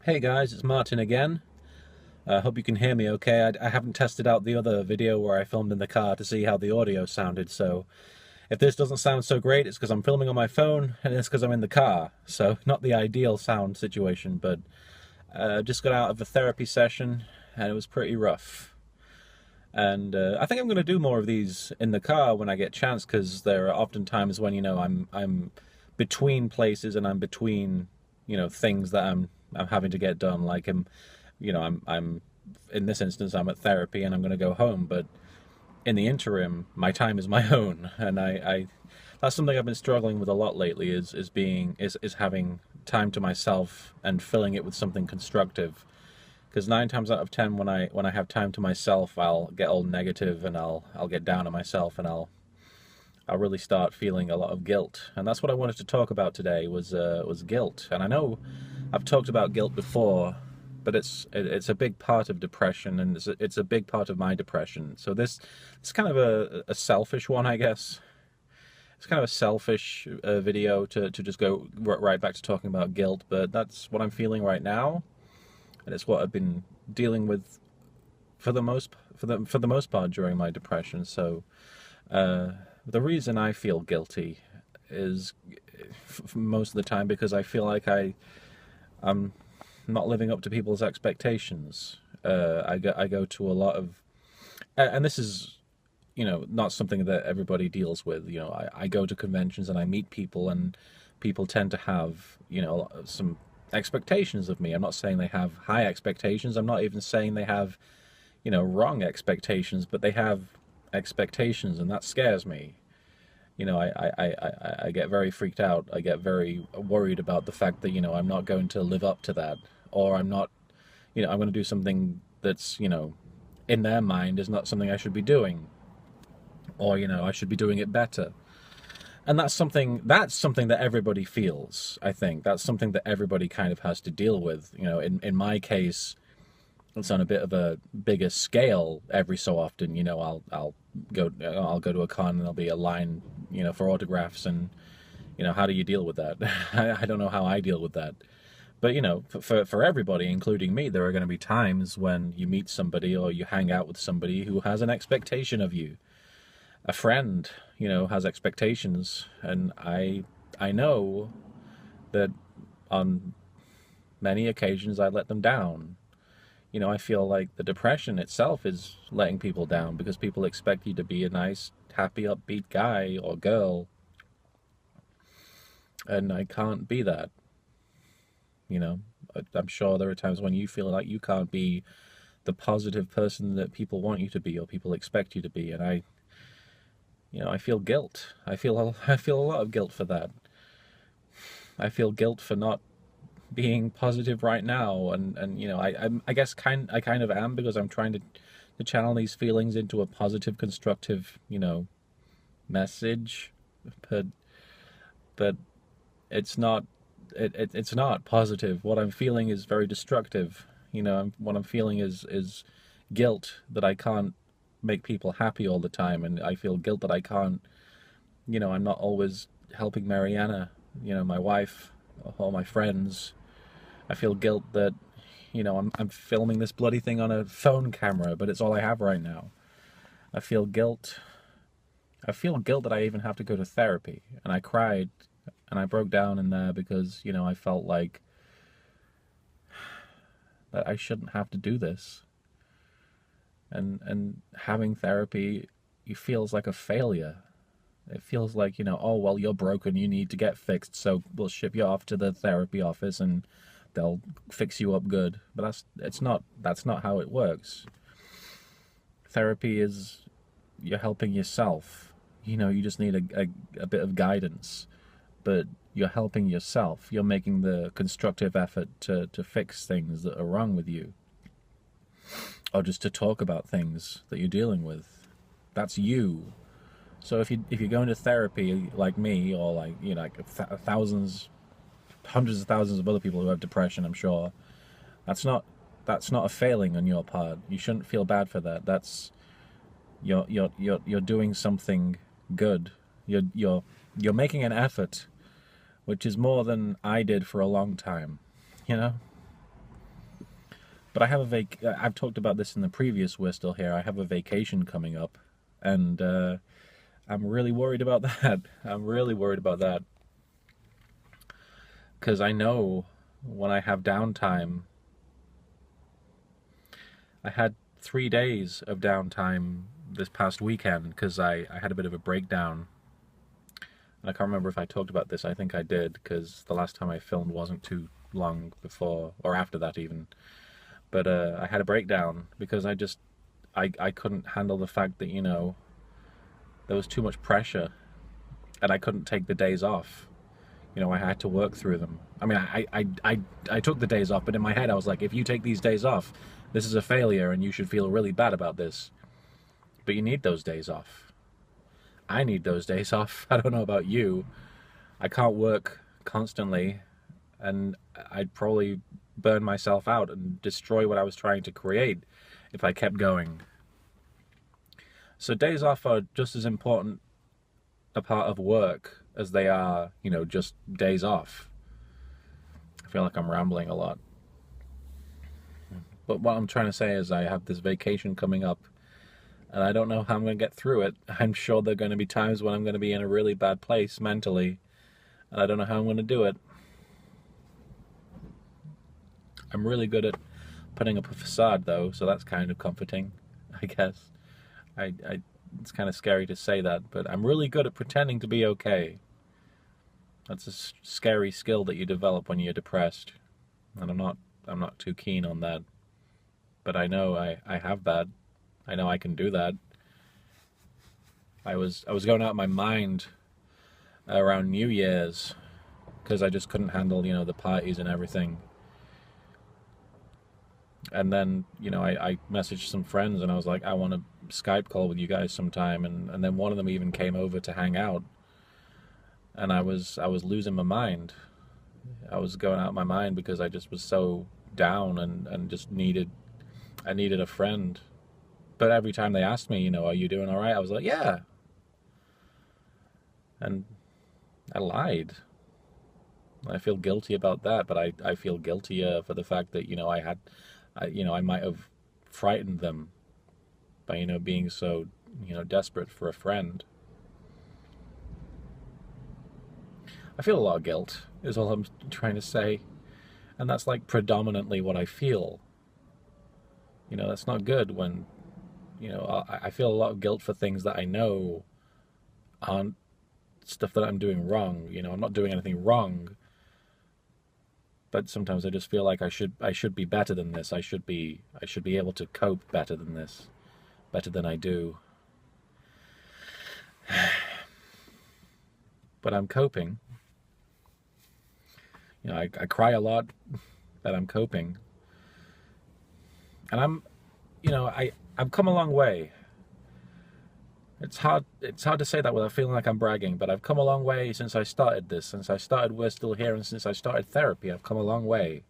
Hey guys, it's Martin again. I hope you can hear me okay. I haven't tested out the other video where I filmed in the car to see how the audio sounded, so if this doesn't sound so great, it's because I'm filming on my phone and it's because I'm in the car. So not the ideal sound situation, but just got out of a therapy session and it was pretty rough. And I think I'm going to do more of these in the car when I get a chance, because there are often times when I'm between places and I'm between things that I'm having to get done. Like I'm in this instance I'm at therapy and I'm going to go home, but in the interim my time is my own, and I that's something I've been struggling with a lot lately, is having time to myself and filling it with something constructive. Because 9 times out of 10, when I have time to myself, I'll get all negative and I'll get down on myself, and I'll really start feeling a lot of guilt. And that's what I wanted to talk about today, was guilt. And I know I've talked about guilt before, but it's a big part of depression, and it's a big part of my depression. So it's kind of a selfish one, I guess. It's kind of a selfish video to just go right back to talking about guilt, but that's what I'm feeling right now, and it's what I've been dealing with for the most part during my depression. So the reason I feel guilty is most of the time because I feel like I'm not living up to people's expectations. I go to a lot of, and this is not something that everybody deals with. I go to conventions and I meet people, and people tend to have some expectations of me. I'm not saying they have high expectations. I'm not even saying they have wrong expectations, but they have expectations, and that scares me. I get very freaked out. I get very worried about the fact that I'm not going to live up to that, or I'm not, I'm going to do something that's in their mind is not something I should be doing, or I should be doing it better. And that's something that everybody feels. I think that's something that everybody kind of has to deal with. In my case, it's on a bit of a bigger scale. Every so often, I'll go to a con and there'll be a line, for autographs, and how do you deal with that? I don't know how I deal with that. But for everybody, including me, there are going to be times when you meet somebody or you hang out with somebody who has an expectation of you. A friend, has expectations, and I know that on many occasions I let them down. I feel like the depression itself is letting people down, because people expect you to be a nice, happy, upbeat guy or girl, and I can't be that. I'm sure there are times when you feel like you can't be the positive person that people want you to be or people expect you to be, and I feel guilt. I feel a lot of guilt for that. I feel guilt for not being positive right now, and I guess I kind of am, because I'm trying to channel these feelings into a positive, constructive message, but but it's not it's not positive. What I'm feeling is very destructive. What I'm feeling is guilt that I can't make people happy all the time, and I feel guilt that I can't, I'm not always helping Mariana, my wife, or my friends. I feel guilt that, I'm filming this bloody thing on a phone camera, but it's all I have right now. I feel guilt. I feel guilt that I even have to go to therapy, and I cried, and I broke down in there because, I felt like that I shouldn't have to do this. And having therapy, it feels like a failure. It feels like, oh, well, you're broken, you need to get fixed, so we'll ship you off to the therapy office and they'll fix you up good. But that's not how it works. Therapy is, you're helping yourself. You just need a bit of guidance, but you're helping yourself. You're making the constructive effort to fix things that are wrong with you, or just to talk about things that you're dealing with. That's you. So if you're going to therapy like me, or like thousands, hundreds of thousands of other people who have depression, I'm sure that's not a failing on your part. You shouldn't feel bad for that. That's you're doing something good. You're making an effort, which is more than I did for a long time. You know. But I have I've talked about this in the previous We're Still Here. I have a vacation coming up, and I'm really worried about that. I'm really worried about that. Because I know when I have downtime, I had 3 days of downtime this past weekend because I had a bit of a breakdown. And I can't remember if I talked about this. I think I did, because the last time I filmed wasn't too long before, or after that even. But I had a breakdown because I couldn't handle the fact that, you know, there was too much pressure and I couldn't take the days off. You know, I had to work through them. I mean, I took the days off, but in my head I was like, if you take these days off, this is a failure and you should feel really bad about this. But you need those days off. I need those days off. I don't know about you. I can't work constantly, and I'd probably burn myself out and destroy what I was trying to create if I kept going. So days off are just as important a part of work as they are, you know, just days off. I feel like I'm rambling a lot. But what I'm trying to say is I have this vacation coming up, and I don't know how I'm going to get through it. I'm sure there are going to be times when I'm going to be in a really bad place mentally, and I don't know how I'm going to do it. I'm really good at putting up a facade, though, so that's kind of comforting, I guess. It's kind of scary to say that, but I'm really good at pretending to be okay. That's a scary skill that you develop when you're depressed, and I'm not too keen on that. But I know I have that. I know I can do that. I was going out of my mind around New Year's because I just couldn't handle, you know, the parties and everything. And then, you know, I messaged some friends and I was like, I want to Skype call with you guys sometime. And then one of them even came over to hang out. And I was losing my mind. I was going out of my mind because I just was so down and just I needed a friend. But every time they asked me, you know, are you doing all right? I was like, yeah. And I lied. I feel guilty about that, but I feel guiltier for the fact that, you know, I might have frightened them by, you know, being so, you know, desperate for a friend. I feel a lot of guilt, is all I'm trying to say. And that's like predominantly what I feel. You know, that's not good when, you know, I feel a lot of guilt for things that I know aren't stuff that I'm doing wrong. You know, I'm not doing anything wrong. But sometimes I just feel like I should be better than this. I should be able to cope better than this, better than I do. But I'm coping. You know, I cry a lot, but I'm coping. And you know, I've come a long way. It's hard to say that without feeling like I'm bragging, but I've come a long way since I started this, since I started We're Still Here, and since I started therapy. I've come a long way.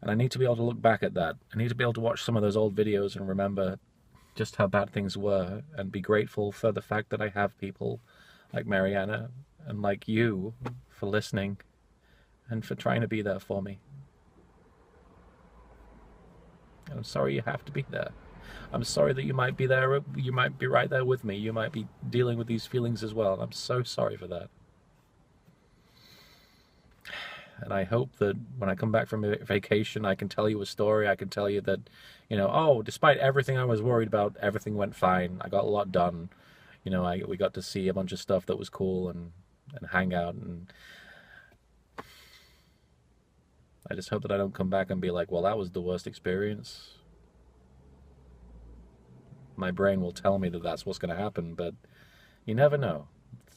And I need to be able to look back at that. I need to be able to watch some of those old videos and remember just how bad things were, and be grateful for the fact that I have people like Mariana and like you for listening and for trying to be there for me. And I'm sorry you have to be there. I'm sorry that you might be there, you might be right there with me, you might be dealing with these feelings as well. I'm so sorry for that. And I hope that when I come back from vacation, I can tell you a story. I can tell you that, you know, oh, despite everything I was worried about, everything went fine. I got a lot done. You know, we got to see a bunch of stuff that was cool and hang out. And I just hope that I don't come back and be like, well, that was the worst experience. My brain will tell me that that's what's going to happen, but you never know.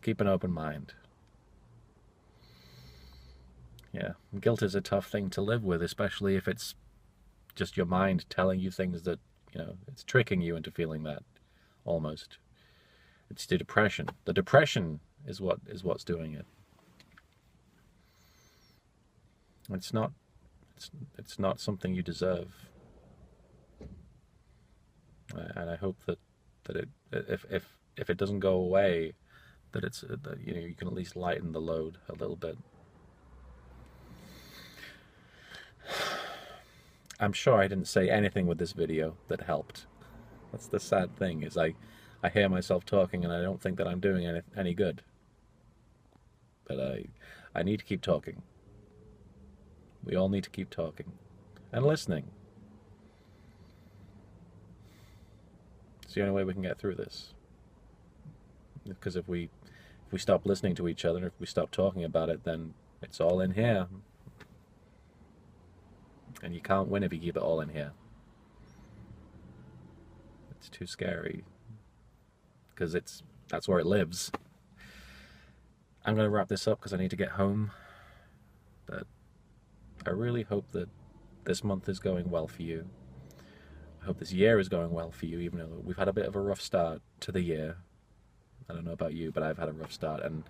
Keep an open mind. Yeah, guilt is a tough thing to live with, especially if it's just your mind telling you things that, you know, it's tricking you into feeling that, almost. It's the depression. The depression is what's doing it. It's not something you deserve. And I hope that if it doesn't go away, that you know, you can at least lighten the load a little bit. I'm sure I didn't say anything with this video that helped. That's the sad thing, is I hear myself talking and I don't think that I'm doing any good. But I need to keep talking. We all need to keep talking and listening. It's the only way we can get through this. Because if we stop listening to each other, if we stop talking about it, then it's all in here. And you can't win if you keep it all in here. It's too scary. Because that's where it lives. I'm going to wrap this up because I need to get home. But I really hope that this month is going well for you. I hope this year is going well for you, even though we've had a bit of a rough start to the year. I don't know about you, but I've had a rough start, and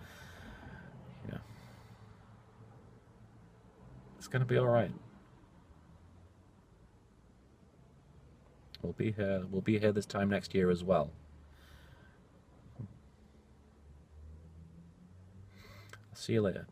you know, it's going to be all right. We'll be here. We'll be here this time next year as well. I'll see you later.